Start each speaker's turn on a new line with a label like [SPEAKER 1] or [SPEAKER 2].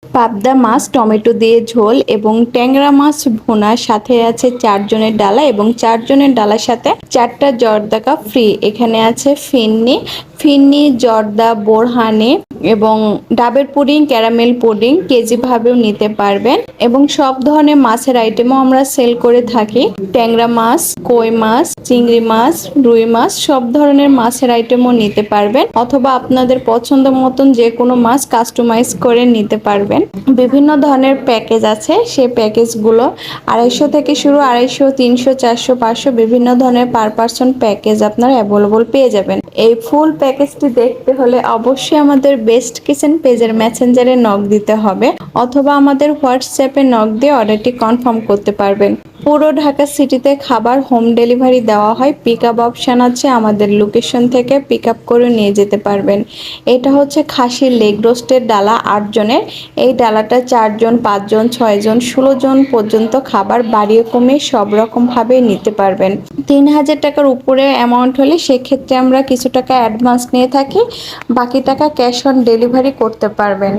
[SPEAKER 1] পাবদা মাছ টমেটো দিয়ে ঝোল এবং ট্যাংরা মাছ ভুনার সাথে আছে 4 জনের ডালা এবং 4 জনের ডালার সাথে 4টা জর্দা কাপ ফ্রি। এখানে আছে ফিন্নি জর্দা বোরহানি এবং ডাবের পুডিং ক্যারামেল পুডিং কেজি ভাবেও নিতে পারবেন এবং সব ধরনের মাছের আইটেমও আমরা সেল করে থাকি। ট্যাংরা মাছ, কই মাছ, চিংড়ি মাছ, রুই মাছ সব ধরনের মাছের আইটেমও নিতে পারবেন অথবা আপনাদের পছন্দ মতন যে কোনো মাছ কাস্টমাইজ করে নিতে পারবেন। বিভিন্ন ধরনের প্যাকেজ আছে, সেই প্যাকেজগুলো 250 থেকে শুরু, 250, 300, 400, 500 বিভিন্ন ধরনের পার পারসন প্যাকেজ আপনারা অ্যাভেলেবল পেয়ে যাবেন। এই ফুল প্যাকেজটি দেখতে হলে অবশ্যই আমাদের বেস্ট কিচেন পেজের মেসেঞ্জারে নক দিতে হবে অথবা আমাদের হোয়াটসঅ্যাপে নক দিয়ে অর্ডারটি কনফার্ম করতে পারবেন। পুরো ঢাকা সিটিতে খাবার হোম ডেলিভারি দেওয়া হয়। পিক আপ অপশান আছে, আমাদের লোকেশন থেকে পিক আপ করে নিয়ে যেতে পারবেন। এটা হচ্ছে খাসির লেগ রোস্টের ডালা 8 জনের। এই ডালাটা 4 জন, 5 জন, 6 জন, 16 জন পর্যন্ত খাবার বাড়িয়ে কমিয়ে সব রকমভাবে নিতে পারবেন। 3000 টাকার উপরে অ্যামাউন্ট হলে সেক্ষেত্রে আমরা কিছু টাকা অ্যাডভান্স নিয়ে থাকি, বাকি টাকা ক্যাশ অন ডেলিভারি করতে পারবেন।